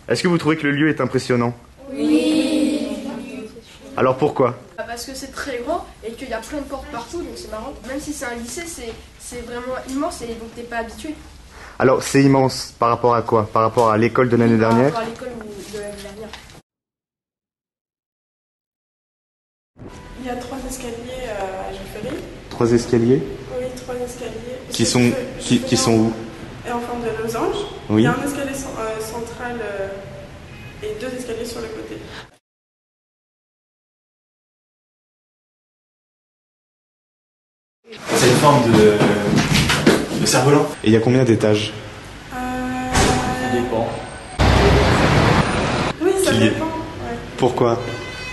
Est-ce que vous trouvez que le lieu est impressionnant? Oui. Alors pourquoi? Parce que c'est très grand et qu'il y a plein de portes partout, donc c'est marrant. Même si c'est un lycée, c'est vraiment immense et donc t'es pas habitué. Alors c'est immense par rapport à quoi? Par rapport à l'école de l'année dernière? Par rapport à l'école de l'année dernière. Il y a 3 escaliers à Jules Ferry. 3 escaliers? Oui, 3 escaliers. Qui sont où? Et en forme de losange. Oui. Il y a un escalier central et 2 escaliers sur le côté. C'est une forme de cerf-volant. Et il y a combien d'étages? Ça dépend. Oui, ça dépend. Ouais. Pourquoi?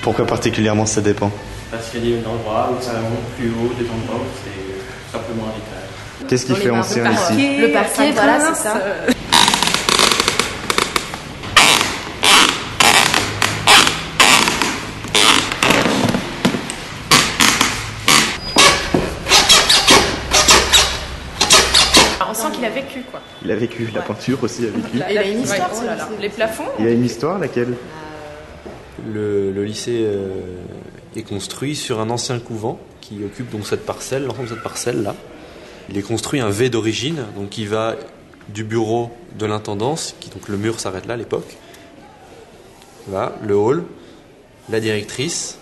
Pourquoi particulièrement ça dépend? Parce qu'il y a des endroits où ça monte plus haut, des endroits où c'est simplement un étage. Qu'est-ce qui fait ancien ici? Le parquet, voilà, c'est ça. On sent qu'il a vécu, quoi. Il a vécu, la peinture aussi a vécu. Il a une histoire, oh là là. Les plafonds. Il y a une histoire, laquelle? Le lycée est construit sur un ancien couvent qui occupe donc cette parcelle, l'ensemble de cette parcelle-là. Il est construit un V d'origine, donc qui va du bureau de l'intendance, donc le mur s'arrête là à l'époque. Là, le hall, la directrice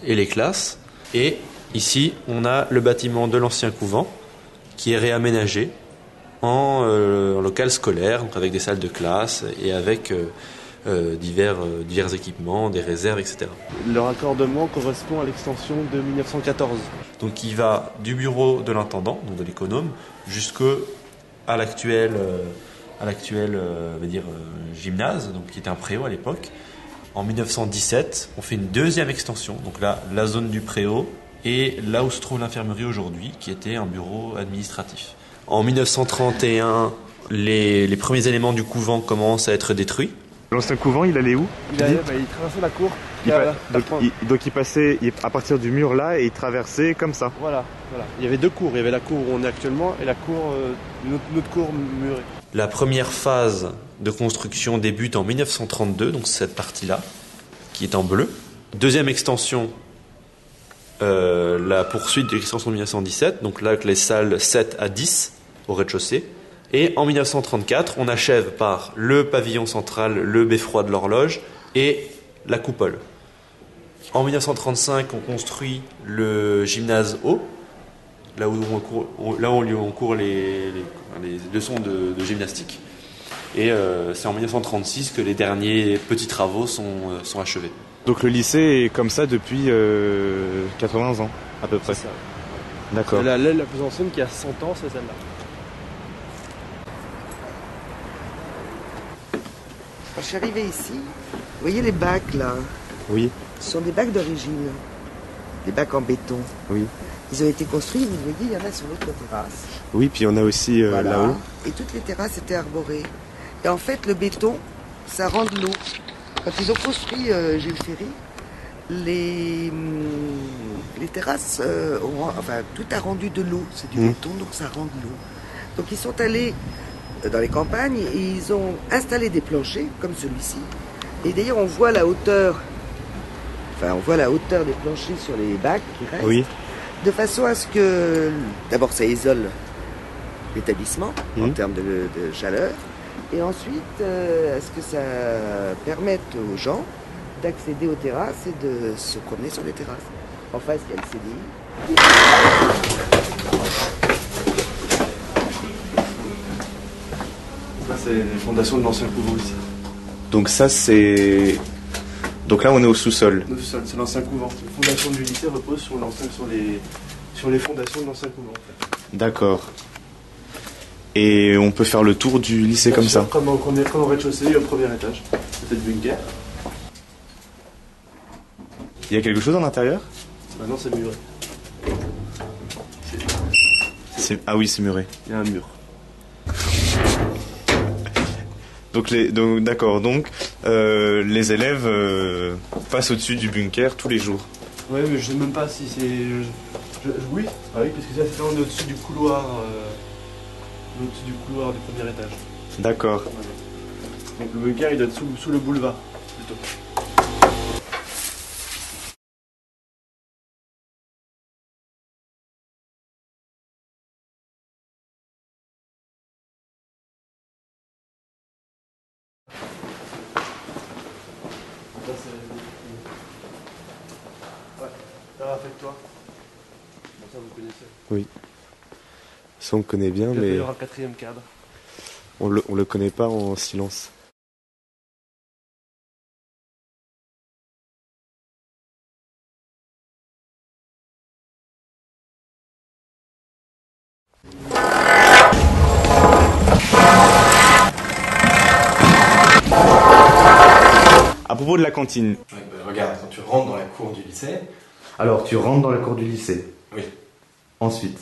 et les classes. Et ici, on a le bâtiment de l'ancien couvent qui est réaménagé en local scolaire, donc avec des salles de classe et avec divers équipements, des réserves, etc. Le raccordement correspond à l'extension de 1914. Donc il va du bureau de l'intendant, donc de l'économe, jusqu'à l'actuel gymnase, donc qui était un préau à l'époque. En 1917, on fait une deuxième extension, donc là, la zone du préau, et là où se trouve l'infirmerie aujourd'hui, qui était un bureau administratif. En 1931, les premiers éléments du couvent commencent à être détruits. L'ancien couvent, il allait où? Il traversait la cour. Donc il passait à partir du mur là et il traversait comme ça. Voilà. Il y avait 2 cours. Il y avait la cour où on est actuellement et la cour, une autre cour murée. La première phase de construction débute en 1932, donc cette partie-là, qui est en bleu. Deuxième extension, la poursuite de l'extension de 1917, donc là avec les salles 7 à 10 au rez-de-chaussée. Et en 1934, on achève par le pavillon central, le beffroi de l'horloge et la coupole. En 1935, on construit le gymnase haut, là où on court les leçons de gymnastique. Et c'est en 1936 que les derniers petits travaux sont achevés. Donc le lycée est comme ça depuis 80 ans, à peu près. C'est ça. D'accord. L'aile la plus ancienne qui a 100 ans, c'est celle-là. Quand je suis arrivé ici, vous voyez les bacs là? Oui. Ce sont des bacs d'origine, des bacs en béton. Oui. Ils ont été construits, vous voyez, il y en a sur l'autre terrasse. Oui, puis il y en a aussi là-haut. Et toutes les terrasses étaient arborées. Et en fait, le béton, ça rend de l'eau. Quand ils ont construit Jules Ferry, les terrasses, tout a rendu de l'eau. C'est du béton, donc ça rend de l'eau. Donc ils sont allés dans les campagnes et ils ont installé des planchers comme celui-ci. Et d'ailleurs, on voit la hauteur des planchers sur les bacs qui restent. Oui. De façon à ce que, d'abord, ça isole l'établissement en termes de chaleur. Et ensuite, à ce que ça permette aux gens d'accéder aux terrasses et de se promener sur les terrasses. En face, il y a le CDI. Ça, c'est les fondations de l'ancien couvent ici. Donc ça, c'est... Donc là, on est au sous-sol. Le sous-sol, c'est l'ancien couvent. La fondation du lycée repose sur les fondations de l'ancien couvent. En fait. D'accord. Et on peut faire le tour du lycée comme ça. Comme au rez-de-chaussée, au premier étage. Peut-être bunker. Il y a quelque chose à l'intérieur? Maintenant c'est muré. Ah oui, c'est muré. Il y a un mur. D'accord, donc les élèves passent au-dessus du bunker tous les jours. Ouais, mais je sais même pas si c'est... Oui, parce que ça c'est on est au-dessus du couloir. Au-dessus du couloir du premier étage. D'accord. Voilà. Donc le bunker il doit être sous le boulevard, plutôt. Ouais, ça va, fais-toi. Bon, ça vous connaissez. Oui. Ça on connaît bien, Il mais y aura le quatrième cadre. on le connaît pas en silence. À propos de la cantine. Ouais, regarde, quand tu rentres dans la cour du lycée... Alors, tu rentres dans la cour du lycée. Oui. Ensuite.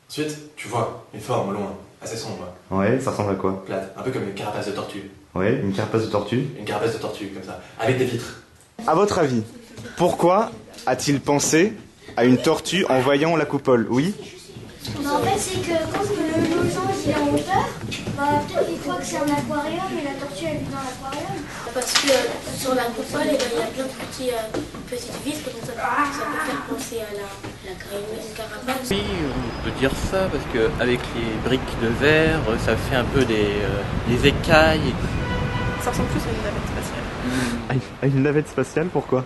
Ensuite, tu vois une forme au loin, assez sombre, Ouais, ça ressemble à quoi? plate, un peu comme une carapace de tortue. Ouais, une carapace de tortue. Une carapace de tortue, comme ça, avec des vitres. À votre avis, pourquoi a-t-il pensé à une tortue en voyant la coupole? Oui? En fait, c'est que quand le losange est en hauteur, peut-être qu'il croit que c'est un aquarium et la tortue elle vit dans l'aquarium. Parce que sur la coupole, il y a plein de petites vitres, donc ça peut faire penser à la carapace. Oui, on peut dire ça, parce qu'avec les briques de verre, ça fait un peu des écailles. Ça ressemble plus à une navette spatiale. À une navette spatiale, pourquoi?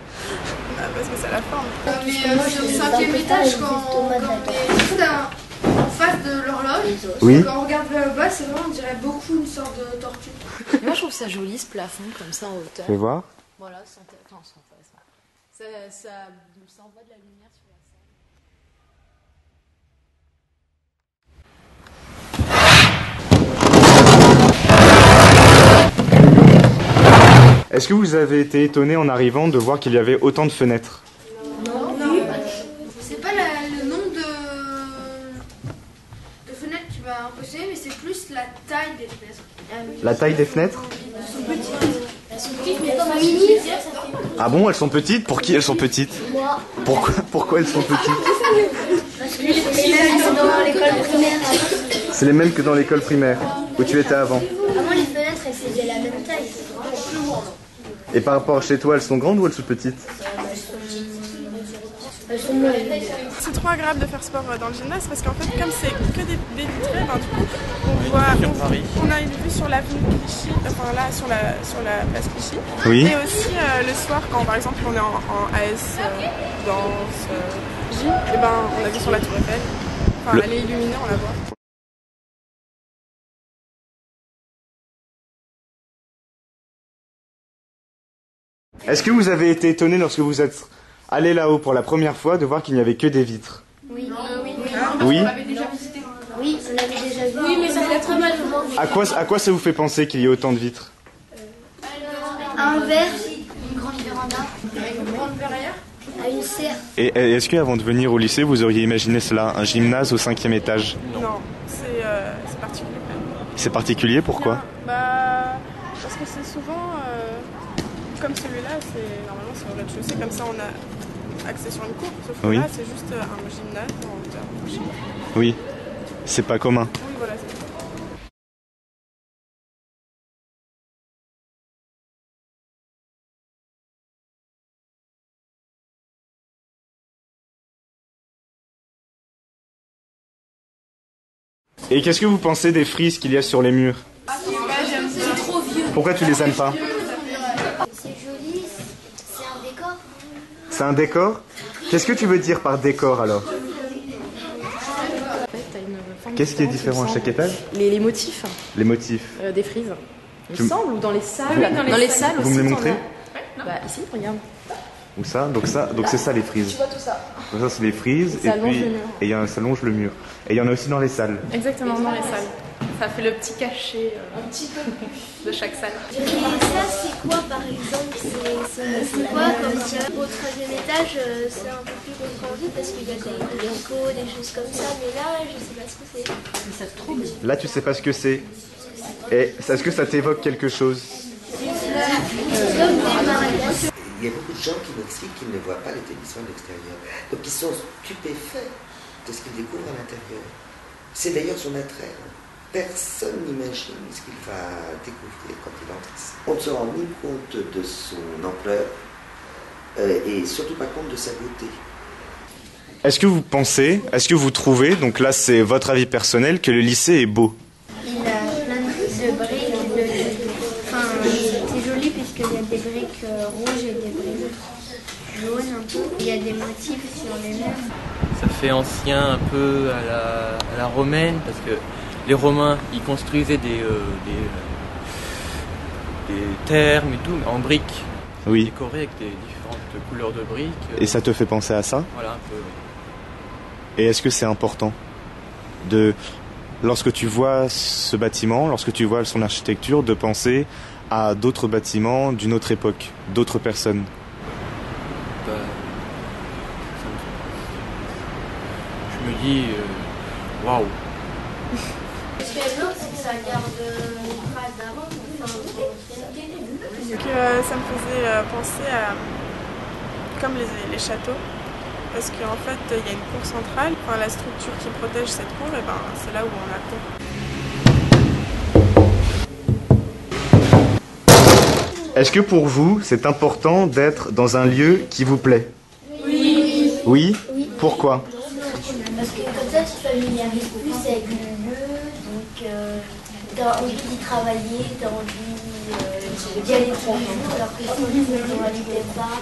Parce que c'est la forme. On est sur le 5e étage quand on est juste en face de l'horloge. Oui. Quand on regarde vers le bas, c'est vraiment, on dirait beaucoup une sorte de tortue. Moi, je trouve ça joli, ce plafond, comme ça, en hauteur. Fais voir. Voilà, c'est intéressant. Ça envoie de la lumière sur la salle. Est-ce que vous avez été étonné en arrivant de voir qu'il y avait autant de fenêtres? Non. C'est pas le nombre de fenêtres qui m'a impressionné, mais c'est plus la taille des fenêtres. La taille des fenêtres? Elles sont petites, mais comme un mini. Ah bon, elles sont petites? Pour qui elles sont petites? Moi. Pourquoi elles sont petites? Parce que c'est dans l'école primaire. C'est les mêmes que dans l'école primaire, où tu étais avant. Avant, les fenêtres, elles faisaient la même taille. Et par rapport à chez toi, elles sont grandes ou elles sont petites? Elles sont moyennes. C'est trop agréable de faire sport dans le gymnase parce qu'en fait, comme c'est que des baies vitrées, du coup, on a une vue sur l'avenue Clichy, enfin là, sur la place Clichy. Oui. Et aussi le soir, quand par exemple on est en AS, danse, gym, et on a vu sur la Tour Eiffel. Enfin, elle est illuminée, on la voit. Est-ce que vous avez été étonné lorsque vous êtes allé là-haut pour la première fois de voir qu'il n'y avait que des vitres? Oui. Oui. On l'avait déjà visité. Oui, on l'avait déjà vu. Oui, mais ça fait très mal. À quoi ça vous fait penser qu'il y ait autant de vitres? Un verre, une grande véranda, Une grande verrière. à une serre. Et est-ce qu'avant de venir au lycée, vous auriez imaginé cela, un gymnase au 5e étage? Non, c'est particulier. C'est particulier, pourquoi? Parce que c'est souvent, comme celui-là, normalement c'est au rez-de-chaussée, comme ça on a accès sur une cour, sauf que Oui. là c'est juste un gymnase en hauteur. Oui, c'est pas commun. Oui, voilà, c'est ça. Et qu'est-ce que vous pensez des frises qu'il y a sur les murs? C'est trop vieux. Pourquoi tu les aimes pas? C'est joli, c'est un décor. C'est un décor? Qu'est-ce que tu veux dire par décor alors? Qu'est-ce qui est différent à chaque étage? Les motifs Les motifs. des frises. Il Tu- me semble, ou dans les salles. Vous- dans les salles Vous aussi. me les t'en montrez? as. Bah, ici, regarde. Ou ça? Donc c'est ça les frises. Tu vois tout ça. Donc ça c'est les frises Ça allonge le mur. ça allonge le mur. Et il y en a aussi dans les salles. Exactement, dans les salles. Ça fait le petit cachet Un petit peu plus. de chaque salle. Et ça, c'est quoi par exemple? C'est quoi comme ça? Au troisième étage, c'est un peu plus compréhensible parce qu'il y a des locaux, des choses comme ça, mais là, je sais pas ce que c'est. Mais ça se trouve. Là, tu sais pas ce que c'est. Et est-ce que ça t'évoque quelque chose? Comme des mariages. Il y a beaucoup de gens qui m'expliquent qu'ils ne voient pas l'établissement de l'extérieur. Donc ils sont stupéfaits de ce qu'ils découvrent à l'intérieur. C'est d'ailleurs son attrait. Personne n'imagine ce qu'il va découvrir quand il entre ici. On ne se rend ni compte de son ampleur et surtout pas compte de sa beauté. Est-ce que vous pensez, est-ce que vous trouvez, donc là c'est votre avis personnel, que le lycée est beau? Il a plein de briques, enfin c'est joli puisqu'il y a des briques rouges et des briques jaunes un peu. Il y a des motifs sur les murs. Ça fait ancien un peu à la romaine parce que les Romains ils construisaient des thermes et tout en briques. Oui. Décorés avec des différentes couleurs de briques. Et ça te fait penser à ça? Voilà un peu. Oui. Et est-ce que c'est important de, lorsque tu vois ce bâtiment, lorsque tu vois son architecture, de penser à d'autres bâtiments d'une autre époque, d'autres personnes? Bah, je me dis, waouh. Ce qui est bien, c'est que ça garde une trace d'avant. Donc ça me faisait penser à comme les châteaux, parce qu'en fait il y a une cour centrale, enfin, la structure qui protège cette cour, et ben, c'est là où on attend. Est-ce que pour vous c'est important d'être dans un lieu qui vous plaît? Oui. Oui? Pourquoi? Parce que comme ça, tu te familiarises plus avec le lieu, donc t'as envie d'y travailler, t'as envie d'y aller tous les jours, alors que si tu n'en habitais pas,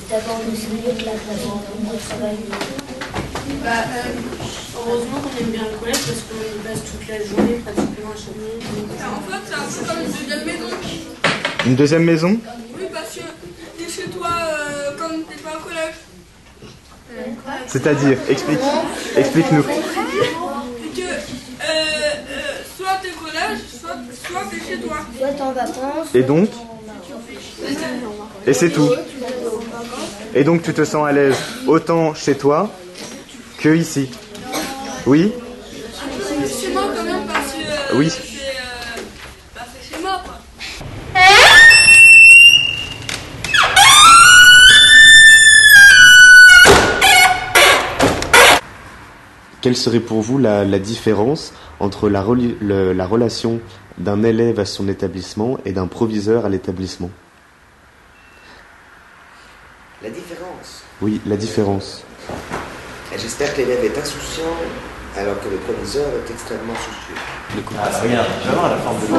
t'as pas envie de se dire que là, t'as envie de travailler. Heureusement qu'on aime bien le collège parce qu'on y passe toute la journée pratiquement à chaque fois. En fait, c'est un peu comme une deuxième maison. Une deuxième maison? Oui, parce que t'es chez toi comme t'es pas au collège. C'est-à-dire, explique-nous. C'est que soit t'es au collège, soit t'es chez toi. Soit t'es en vacances. Et donc? Et c'est tout? Et donc tu te sens à l'aise autant chez toi que ici? Oui? Chez moi quand même parce que Oui. c'est chez moi quoi. Quelle serait pour vous la différence entre la relation d'un élève à son établissement et d'un proviseur à l'établissement? La différence. Oui, la différence. Et j'espère que l'élève est insouciant alors que le proviseur est extrêmement soucieux. Regarde, tu vas voir la forme de l'eau.